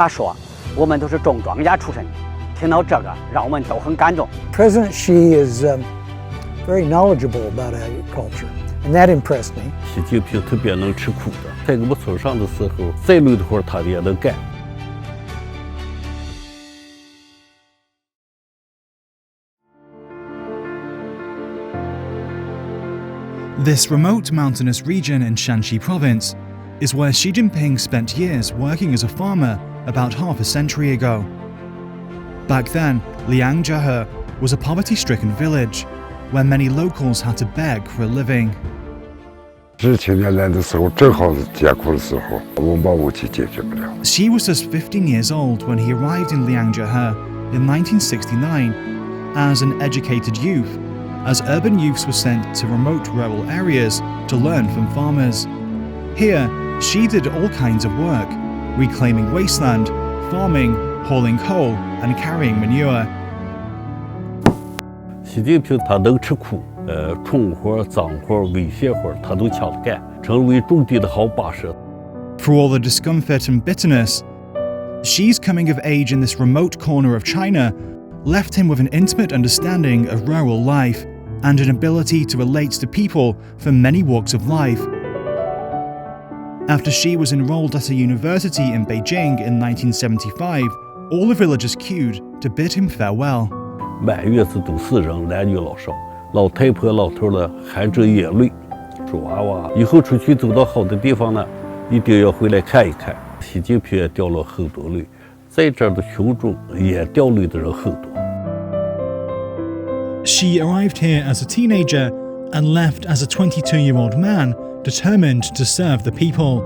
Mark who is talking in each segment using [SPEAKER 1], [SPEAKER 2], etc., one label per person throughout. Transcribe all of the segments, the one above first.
[SPEAKER 1] 他说我们都是种庄稼出身的，听到这个让我们都很感动。
[SPEAKER 2] President Xi is very knowledgeable about agriculture, and that impressed me.
[SPEAKER 3] 习近平特别能吃苦的，在我们村上的时候，再累的活儿他也能干。
[SPEAKER 4] This remote mountainous region in Shanxi province is where Xi Jinping spent years working as a farmer about half a century ago. Back then, Liangjiahe was a poverty-stricken village where many locals had to beg for a living.
[SPEAKER 5] 17年来的时候，正好是艰苦的时候，我把问题解决不了。
[SPEAKER 4] Xi was just 15 years old when he arrived in Liangjiahe in 1969 as an educated youth, as urban youths were sent to remote rural areas to learn from farmers. Here, Xi did all kinds of work, reclaiming wasteland, farming, hauling coal, and carrying manure.
[SPEAKER 3] 习近平他能吃苦，重活、脏活、危险活他都抢着干，成为种地的好把式。
[SPEAKER 4] For all the discomfort and bitterness, Xi's coming of age in this remote corner of China left him with an intimate understanding of rural life and an ability to relate to people from many walks of life. After Xi was enrolled at a university in Beijing in 1975, all the villagers queued to bid him farewell.
[SPEAKER 3] 满月子都死人，男女老少，老太婆老头了含着眼泪，说娃娃以后出去走到好的地方呢，一定要回来看一看。习近平也掉了很多泪，在这儿的群众也掉泪的人很多。
[SPEAKER 4] Xi arrived here as a teenager and left as a 22-year-old man determined to serve the people.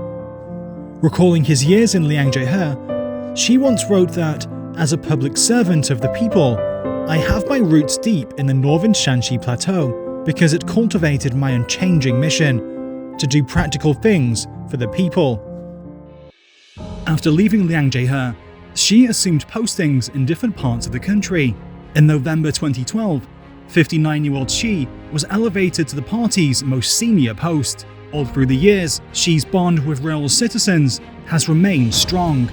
[SPEAKER 4] Recalling his years in Liangjiahe, Xi once wrote that, as a public servant of the people, I have my roots deep in the northern Shanxi plateau because it cultivated my unchanging mission to do practical things for the people. After leaving Liangjiahe, Xi assumed postings in different parts of the country. In November 2012, 59-year-old Xi was elevated to the party's most senior post. All through the years, Xi's bond with rural citizens has remained strong.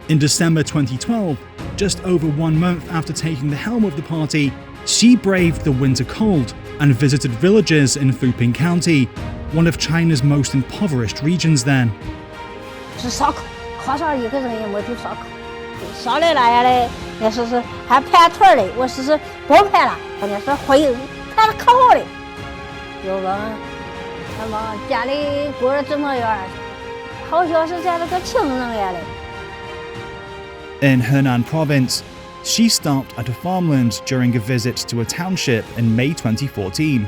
[SPEAKER 4] In December 2012, just over 1 month after taking the helm of the party, Xi braved the winter cold and visited villages in Fuping County, one of China's most impoverished regions then.
[SPEAKER 6] 是烧烤，烤上一个人也没地烧烤，烧的那样的，那是还盘腿的，我是不盘了，人家是会盘了烤好的。有问什么家里过得怎么样？好像是在那个情人一样的。
[SPEAKER 4] In Henan province, Xi stopped at a farmland during a visit to a township in May 2014.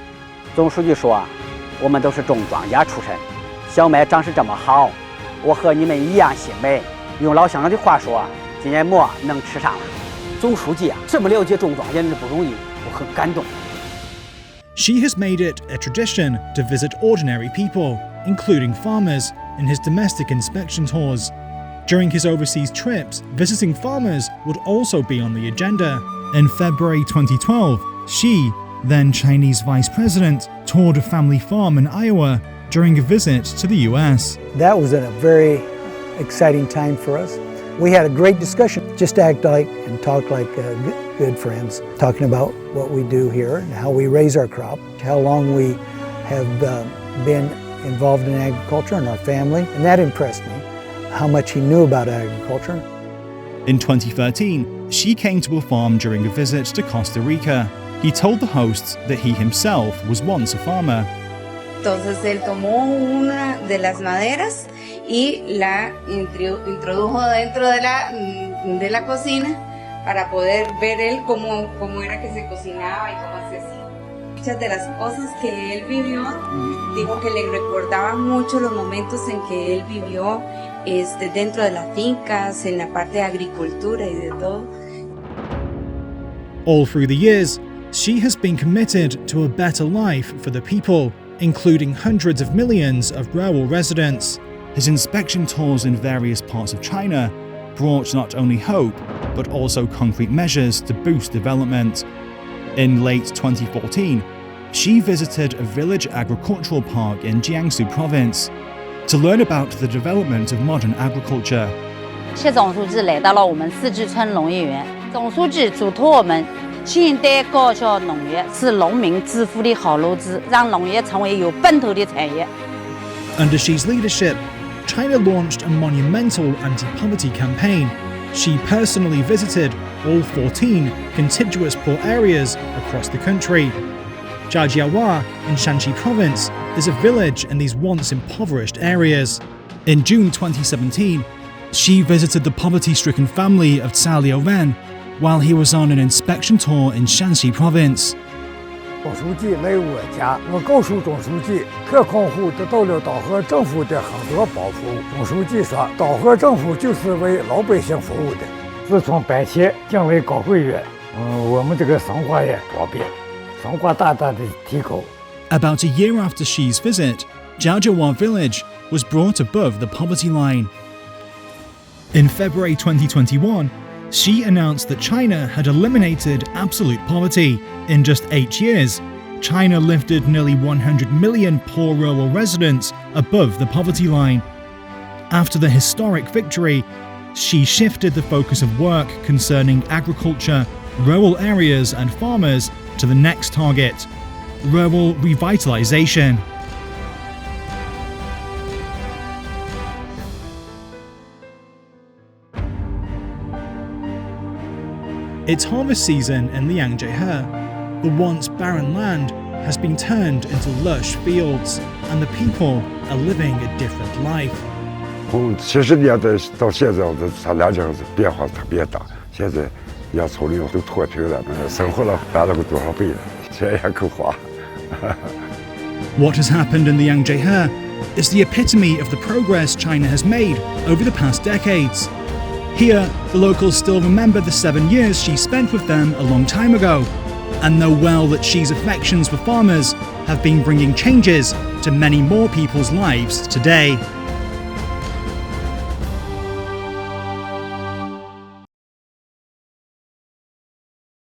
[SPEAKER 1] 总书记说我们都是种庄稼出身，小麦长势这么好，我和你们一样欣慰。用老乡长的话说，今年馍能吃上了。总书记这么了解种庄稼人不容易，我很感动。
[SPEAKER 4] Xi has made it a tradition to visit ordinary people, including farmers, in his domestic inspection tours. During his overseas trips, visiting farmers would also be on the agenda. In February 2012, Xi, then Chinese vice president, toured a family farm in Iowa during a visit to the US.
[SPEAKER 2] That was a very exciting time for us. We had a great discussion, just act like and talk like good friends, talking about what we do here and how we raise our crop, how long we have been involved in agriculture in our family, and that impressed me, how much he knew about agriculture.
[SPEAKER 4] In 2013, Xi came to a farm during a visit to Costa Rica. He told the hosts that he himself was once a farmer.
[SPEAKER 7] Entonces él tomó una de las maderas y la introdujo dentro de la cocina para poder ver él cómo era que se cocinaba y cómo se hacía. Muchas de las cosas que él vivió, dijo que le recordaban mucho los momentos en que él vivió dentro de las fincas, en la parte de agricultura y de todo.
[SPEAKER 4] All through the years, Xi has been committed to a better life for the people, including hundreds of millions of rural residents. His inspection tours in various parts of China brought not only hope, but also concrete measures to boost development. In late 2014, Xi visited a village agricultural park in Jiangsu province to learn about the development of modern agriculture.
[SPEAKER 8] 习总书记来到了我们四季村农业园，总书记嘱托我们现代高效农业是农民致富的好路子，让农业成为有奔头的产业。
[SPEAKER 4] Under Xi's leadership, China launched a monumental anti-poverty campaign. Xi personally visited all 14 contiguous poor areas across the country. Jiajiawa in Shanxi province is a village in these once impoverished areas. In June 2017, Xi visited the poverty-stricken family of Cao Liuwen while he was on an inspection tour in Shanxi province.
[SPEAKER 9] 总书记来我家，我告诉总书记，特矿户得到了岛河政府的很多保护。总书记说，岛河政府就是为老百姓服务的。自从搬迁进来搞会员，我们这个生活也方便，生活大大的提高。
[SPEAKER 4] About a year after Xi's visit, Jiajiawa village was brought above the poverty line. In February 2021, Xi announced that China had eliminated absolute poverty. In just 8 years, China lifted nearly 100 million poor rural residents above the poverty line. After the historic victory, Xi shifted the focus of work concerning agriculture, rural areas and farmers to the next target: rural revitalization. It's harvest season in Liangzhehe. The once barren land has been turned into lush fields, and the people are living a different life.
[SPEAKER 5] 从70年代到现在，咱俩这变化特别大。现在养葱龄都脱贫了，生活了翻了个多少倍了，钱也够花。
[SPEAKER 4] What has happened in Liangzhehe is the epitome of the progress China has made over the past decades. Here, the locals still remember the 7 years Xi spent with them a long time ago, and know well that Xi's affections for farmers have been bringing changes to many more people's lives today.